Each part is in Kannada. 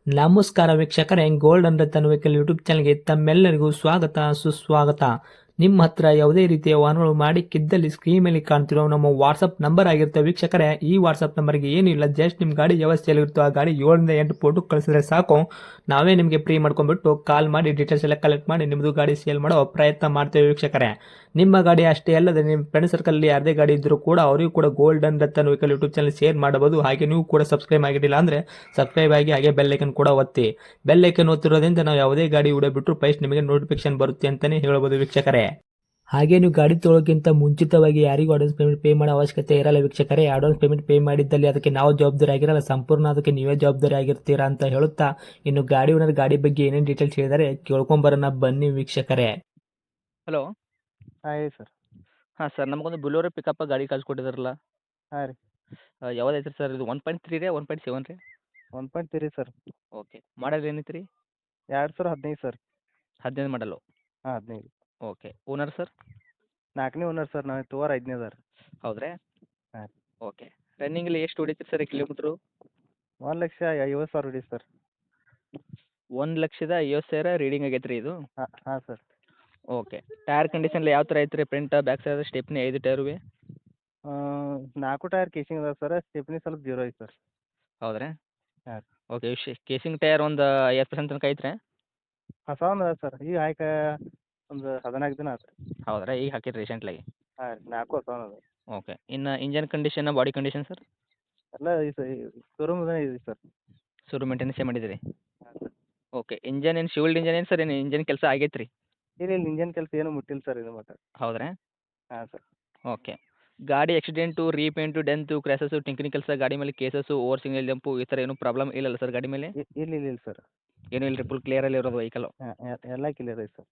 ನಮಸ್ಕಾರ ವೀಕ್ಷಕರೇ, gold and Ratan vehicle YouTube ಚಾನಲ್ಗೆ ತಮ್ಮೆಲ್ಲರಿಗೂ ಸ್ವಾಗತ ಸುಸ್ವಾಗತ. ನಿಮ್ಮ ಹತ್ರ ಯಾವುದೇ ರೀತಿಯ ವಾಹನಗಳು ಮಾಡಿಕ್ಕಿದ್ದಲ್ಲಿ ಸ್ಕ್ರೀನ್ ಮೇಲೆ ಕಾಣ್ತಿರೋ ನಮ್ಮ ವಾಟ್ಸಪ್ ನಂಬರ್ ಆಗಿರುತ್ತೆ ವೀಕ್ಷಕರೇ. ಈ ವಾಟ್ಸಪ್ ನಂಬರ್ಗೆ ಏನಿಲ್ಲ, ಜಸ್ಟ್ ನಿಮ್ಮ ಗಾಡಿ ವ್ಯವಸ್ಥೆಯಲ್ಲಿರುತ್ತೋ ಆ ಗಾಡಿ 7 ರಿಂದ 8 ಫೋಟೋ ಕಳಿಸಿದ್ರೆ ಸಾಕು, ನಾವೇ ನಿಮಗೆ ಫ್ರೀ ಮಾಡ್ಕೊಂಡ್ಬಿಟ್ಟು ಕಾಲ್ ಮಾಡಿ ಡೀಟೇಲ್ಸ್ ಎಲ್ಲ ಕಲೆಕ್ಟ್ ಮಾಡಿ ನಿಮ್ಮದು ಗಾಡಿ ಸೇಲ್ ಮಾಡೋ ಪ್ರಯತ್ನ ಮಾಡ್ತೇವೆ ವೀಕ್ಷಕರೇ. ನಿಮ್ಮ ಗಾಡಿ ಅಷ್ಟೇ ಅಲ್ಲದೆ ನಿಮ್ಮ ಫ್ರೆಂಡ್ ಸರ್ಕಲ್ ಯಾರದೇ ಗಾಡಿ ಇದ್ದರೂ ಕೂಡ ಅವರಿಗೂ ಕೂಡ gold and Ratan vehicle YouTube channel share ಮಾಡಬಹುದು. ಹಾಗೆ ನೀವು ಕೂಡ ಸಬ್ಸ್ಕ್ರೈಬ್ ಆಗಿರಲಿಲ್ಲ ಅಂದರೆ ಸಬ್ಸ್ಕ್ರೈಬ್ ಆಗಿ ಹಾಗೆ ಬೆಲ್ ಐಕನ್ ಕೂಡ ಒತ್ತಿ. ಬೆಲ್ ಐಕನ್ ಒತ್ತಿರೋದ್ರಿಂದ ನಾವು ಯಾವುದೇ ಗಾಡಿ ವಿಡಿಯೋ ಬಿಟ್ಟರು ಫಸ್ಟ್ ನಿಮಗೆ ನೋಟಿಫಿಕೇಶನ್ ಬರುತ್ತೆ ಅಂತಾನೆ ಹೇಳ್ಬೋದು ವೀಕ್ಷಕರೇ. ಹಾಗೆ ನೀವು ಗಾಡಿ ತೊಳೋಕ್ಕಿಂತ ಮುಂಚಿತವಾಗಿ ಯಾರಿಗೂ ಅಡ್ವಾನ್ಸ್ ಪೇಮೆಂಟ್ ಪೇ ಮಾಡೋ ಅವಶ್ಯಕತೆ ಇರಲ್ಲ ವೀಕ್ಷಕರೇ. ಅಡ್ವಾನ್ಸ್ ಪೇಮೆಂಟ್ ಪೇ ಮಾಡಿದ್ದಲ್ಲಿ ಅದಕ್ಕೆ ನಾವು ಜವಾಬ್ದಾರಿ ಆಗಿರಲ್ಲ, ಸಂಪೂರ್ಣ ಅದಕ್ಕೆ ನೀವೇ ಜವಾಬ್ದಾರಿ ಆಗಿರ್ತೀರಾ ಅಂತ ಹೇಳುತ್ತಾ, ಇನ್ನು ಗಾಡಿ ಓನರ್ ಗಾಡಿ ಬಗ್ಗೆ ಏನೇನು ಡೀಟೇಲ್ಸ್ ಹೇಳಿದರೆ ಕೇಳ್ಕೊಂಬರೋಣ ಬನ್ನಿ ವೀಕ್ಷಕರೇ. ಹಲೋ. ಹಾಂ ಹೇಳಿ ಸರ್. ಹಾಂ ಸರ್, ನಮಗೊಂದು ಬುಲೋರೋ ಪಿಕಪ್ ಗಾಡಿ ಕಳ್ಸಿಕೊಟ್ಟಿದ್ರಲ್ಲ, ಹಾಂ ರೀ. ಯಾವ್ದು ಐತ್ರಿ ಸರ್? ಇದು 1.3 ರೀ 1.7 ರೀ? 1.3 ಸರ್. ಓಕೆ. ಮಾಡಲ್ ಏನೈತೆ ರೀ? 2015 ಸರ್. 15 ಮಾಡಲು. ಹಾಂ 15. ಓಕೆ. Owner sir? 4ನೇ ಓನರ್ ಸರ್. ನಾವು ತೋರ್ 5ನೇ ಅದಾರ. ಹೌದ್ರಾ? ಹಾಂ. ಓಕೆ. ರನ್ನಿಂಗಲ್ಲಿ ಎಷ್ಟು ಹೊಡಿತೀರಿ ಸರ್ ಕಿಲೋಮೀಟ್ರು? 1,50,000 ಹೊಡೀವಿ ಸರ್. 1,50,50,000 ರೀಡಿಂಗ್ ಆಗೈತೆ ರೀ ಇದು? ಹಾಂ ಹಾಂ ಸರ್. ಓಕೆ. ಟೈರ್ ಕಂಡೀಷನ್ ಯಾವ ಥರ ಐತೆ ರೀ? Front back side stepney 5 tyre B? 4 tyre casing ಅದಾವೆ ಸರ್. ಸ್ಟೆಪ್ನಿ ಸ್ವಲ್ಪ ಜೀರೋ ಐತೆ ಸರ್. ಹೌದ್ರಾ? ಹಾಂ. ಓಕೆ. ಕೇಸಿಂಗ್ ಟೈರ್ ಒಂದು 50% ತನಕ ಐತ್ರಿ? ಹೊಸ ಒಂದು ಅದ ಸರ್. ಈಗ ಹಾಕಿ ಒಂದು 14 ದಿನ ಆಯ್ತು ರೀ. ಹೌದ್ರಾ? ಈಗ ಹಾಕಿರಿ ರೀಸೆಂಟ್ಲಾಗಿ? ಹಾಂ ರೀ. 4 ಹೊಸ ಅದಾವೆ. ಓಕೆ. ಇನ್ನು engine condition, body condition sir? ಎಲ್ಲ ಶೋರೂಮ್ದೇ ಇದೆ ಸರ್. ಶೋರೂಮ್ ಮೇಂಟೆನೆನ್ಸೇ ಮಾಡಿದ್ದೀರಿ? ಹಾಂ ಸರ್. ಓಕೆ. ಇಂಜನ್ ಏನು ಶಿವಲ್ಡ್ ಇಂಜನ್ ಏನು ಸರ್? ಏನು ಇಂಜನ್ ಕೆಲಸ ಆಗೈತೆ ರೀ? ಇಲ್ಲ ಇಂಜನ್ ಕೆಲಸ ಏನೂ ಮುಟ್ಟಿಲ್ಲ ಸರ್ ಇದು ಮಟ್ಟ. ಹೌದ್ರಾ? ಹಾಂ ಸರ್. ಓಕೆ. ಗಾಡಿ ಆಕ್ಸಿಡೆಂಟು, ರೀಪೇಂಟು, ಡೆಂತು, ಕ್ರ್ಯಾಸಸ್ಸು, ಟಿಂಕರಿಂಗ್ ಕೆಲಸ, ಗಾಡಿ ಮೇಲೆ ಕೇಸಸ್ಸು, ಓವರ್ ಸಿಂಗಲ್ ಜಂಪು ಈ ಥರ ಏನೂ ಪ್ರಾಬ್ಲಮ್ ಇಲ್ಲಲ್ಲ ಸರ್ ಗಾಡಿ ಮೇಲೆ? ಇಲ್ಲ ಸರ್. ಏನೂ ಇಲ್ಲ ರೀ, ಫುಲ್ ಕ್ಲಿಯರಲ್ಲಿ ಇರೋದು ವೆಹಿಕಲ್ಲು? ಹಾಂ ಎಲ್ಲ ಕ್ಲಿಯರ್ ಐತೆ ಸರ್.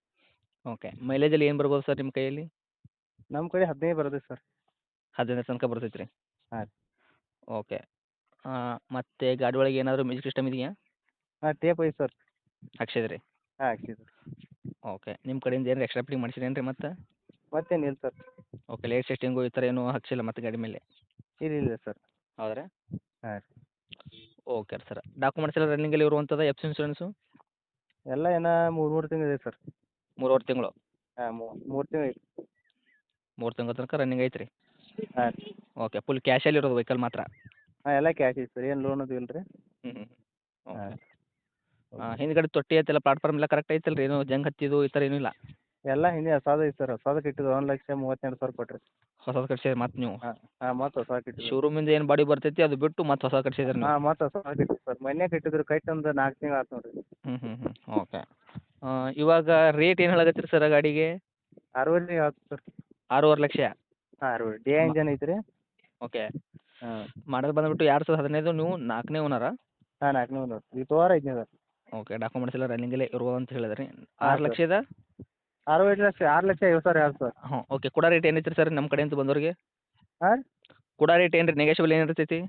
ಓಕೆ. ಮೈಲೇಜಲ್ಲಿ ಏನು ಬರ್ಬೋದು ಸರ್ ನಿಮ್ಮ ಕೈಯಲ್ಲಿ? ನಮ್ಮ ಕಡೆ 15 ಬರೋದು ಸರ್. 15 ತನಕ ಬರ್ತೈತೆ ರೀ? ಹಾಂ. ಓಕೆ. ಮತ್ತು ಗಾಡಿ ಒಳಗೆ ಏನಾದರೂ ಮ್ಯೂಸಿಕ್ ಸಿಸ್ಟಮ್ ಇದೆಯಾ? ಹಾಂ ಟೇಪ್ ಐತೆ ಸರ್. ಹಾಕ್ಸಿದ್ರಿ? ಹಾಂ ಹಾಕ್ಸಿದ್ವಿ. ಓಕೆ. ನಿಮ್ಮ ಕಡೆಯಿಂದ ಏನಾರು ಎಕ್ಸ್ಟ್ರಾ ಫಿಟ್ಟಿಂಗ್ ಮಾಡಿಸಿರೇನು ರೀ ಮತ್ತೆ? ಮತ್ತೇನಿಲ್ಲ ಸರ್. ಓಕೆ. ಲೈಟ್ ಸೆಟ್ಟಿಂಗು ಈ ಥರ ಏನೂ ಹಾಕ್ಸಿಲ್ಲ ಮತ್ತೆ ಗಾಡಿ ಮೇಲೆ? ಇಲ್ಲ ಸರ್. ಹೌದ್ರಾ? ಹಾಂ. Okay sir. ಡಾಕ್ಯುಮೆಂಟ್ಸ್ ಎಲ್ಲ ರನ್ನಿಂಗಲ್ಲಿ ಇರುವಂಥದ್ದು, ಎಫ್ ಸಿ ಇನ್ಸೂರೆನ್ಸು? ಎಲ್ಲ ಏನೋ 3 ತಿಂಗಳು ಇದೆ ಸರ್. 3.5 ತಿಂಗಳು? ಹಾಂ 3 ತಿಂಗಳು ಐತಿ. 3 ತಿಂಗಳ ತನಕ ರನ್ನಿಂಗ್ ಐತೆ ರೀ? ಹಾಂ. ಓಕೆ. ಫುಲ್ ಕ್ಯಾಶಲ್ಲಿ ಇರೋದು ವೆಹಿಕಲ್ ಮಾತ್ರ? ಹಾಂ ಎಲ್ಲ ಕ್ಯಾಶ್ ಐತೆ ಸರ್. ಏನು ಲೋನ್ ಅದು ಇಲ್ಲ ರೀ. ಹ್ಞೂ. ಹಾಂ. ಓಕೆ. ಹಿಂದ್ಗಡೆ ತೊಟ್ಟಿ ಐತೆಲ್ಲ, ಪ್ಲಾಟ್ಫಾರ್ಮ್ ಎಲ್ಲ ಕರೆಕ್ಟ್ ಐತಲ್ಲ ರೀ? ಏನು ಜಂಗ್ ಹತ್ತಿದ್ದು ಈ ಥರ ಏನೂ ಇಲ್ಲ? ಎಲ್ಲ ಹಿಂದೆ ಹೊಸಾದು ಐತೆ ಸರ್. ಹೊಸಾದಕ್ಕೆ ಇಟ್ಟಿದ್ದು 1,32,000 ಕೊಟ್ರಿ. ಹೊಸದು ಕಟ್ಸಿದ್ರಿ ಮತ್ತೆ ನೀವು? ಹಾಂ ಹಾಂ ಮತ್ತೆ ಹೊಸದಕ್ಕೆ ಇಟ್ಟಿದ್ದು. ಶೋರೂಮಿಂದ ಏನು ಬಾಡಿ ಬರ್ತೈತಿ ಅದು ಬಿಟ್ಟು ಮತ್ತೆ ಹೊಸ ಕಟ್ಸಿದ್ರಿ ನೀವು? ಹಾಂ ಮತ್ತೆ ಹೊಸದಕ್ಕೆ ಇಟ್ಟಿದ್ದು ಸರ್. ಮೊನ್ನೆ ಕಟ್ಟಿದ್ರು, ಕಟ್ಟಿ ಒಂದು 4 ತಿಂಗಳು ಆಯ್ತು ನೋಡಿರಿ. ಓಕೆ. ಇವಾಗ ರೇಟ್ ಏನು ಹೇಳಕತ್ತೀರಿ ಸರ್ ಗಾಡಿಗೆ? 6.5 ಆಯ್ತು ಸರ್. 6.5 ಲಕ್ಷ? ಹಾಂ 6 ಡಿ ಇಂಜನ್ ಐತೆ ರೀ. ಓಕೆ. ಹಾಂ. ಮಾಡೋದು ಬಂದುಬಿಟ್ಟು 2015 ನೀವು 4ನೇ ಓನರಾ? ಹಾಂ 4ನೇ ಓನರ್. ಈ ತೋರ್ 5ನೇ ಅದ. ಓಕೆ. ಡಾಕ್ಯುಮೆಂಟ್ಸ್ ಎಲ್ಲ ರನ್ನಿಂಗಲ್ಲೇ ಇರುವುದು ಅಂತ ಹೇಳಿದ್ರಿ. ಹಾಂ 6 ಸರ್. ಲಕ್ಷದ? 6,50,000 ಆಯ್ತು ಸರ್. ಹ್ಞೂ. ಓಕೆ. ಕೊಡೋ ರೇಟ್ ಏನೈತ್ರಿ ಸರ್ ನಮ್ಮ ಕಡೆಯಿಂದ ಬಂದವ್ರಿಗೆ? ಹಾಂ. ಕೊಡೋ ರೇಟ್ ಏನು ರೀ, ನೆಗೋಷಿಯಬಲ್ ಏನು ಇರ್ತೈತಿ?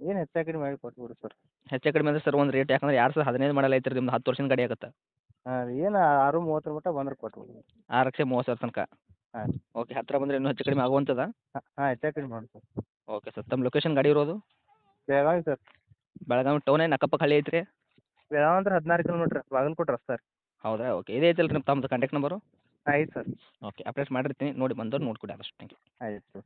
ಏನು ಹೆಚ್ಚು ಕಡಿಮೆ ಮಾಡಿ ಕೊಟ್ಬಿಡಿ ಸರ್. ಹೆಚ್ಚು ಕಡಿಮೆ ಅಂದ್ರೆ ಸರ್ ಒಂದು ರೇಟ್, ಯಾಕಂದ್ರೆ 2015 ಮಾಡಲ್ ಐತ್ರಿ ನಿಮ್ದು, 10 ವರ್ಷದ ಗಾಡಿ ಆಗುತ್ತೆ. ಹಾಂ ರೀ. ಏನು 6.30 ಮಟ್ಟ ಬಂದ್ರೆ ಕೊಟ್ಬಿಡಿ. 6,30,000 ತನಕ? ಹಾಂ. ಓಕೆ. ಹತ್ತಿರ ಬಂದರೆ ಇನ್ನೂ ಹೆಚ್ಚು ಕಡಿಮೆ ಆಗುವಂಥದ್ದಾ? ಹಾಂ ಹೆಚ್ಚು ಕಡಿಮೆ ಮಾಡಿ ಸರ್. Okay sir. ತಮ್ಮ ಲೊಕೇಶನ್ ಗಾಡಿ ಇರೋದು? ಬೆಳಗಾವಿ ಸರ್. ಬೆಳಗಾವಿ ಟೌನ್ ಏನು ಅಕ್ಕಪಕ್ಕ ಹಳ್ಳಿ ಐತ್ರಿ? ಬೆಳಗಾವಿ ಅಂದ್ರೆ 16 ಕಿಲೋಮೀಟ್ರ್. ಬಾಗಲಕೋಟೆ ರಸ್ತೆ ರೀ. ಹೌದಾ? ಓಕೆ. ಇದೇ ಐತಲ್ಲ ರೀ ತಮ್ಮದು ಕಾಂಟ್ಯಾಕ್ಟ್ ನಂಬರು? ಆಯ್ತು ಸರ್. ಓಕೆ. ಅಪ್ಡೇಟ್ ಮಾಡಿರ್ತೀನಿ, ನೋಡಿ ಬಂದವ್ರು ನೋಡ್ಕೊಡಿ ಆದಷ್ಟು. Thank you. ಆಯ್ತು ಸರ್.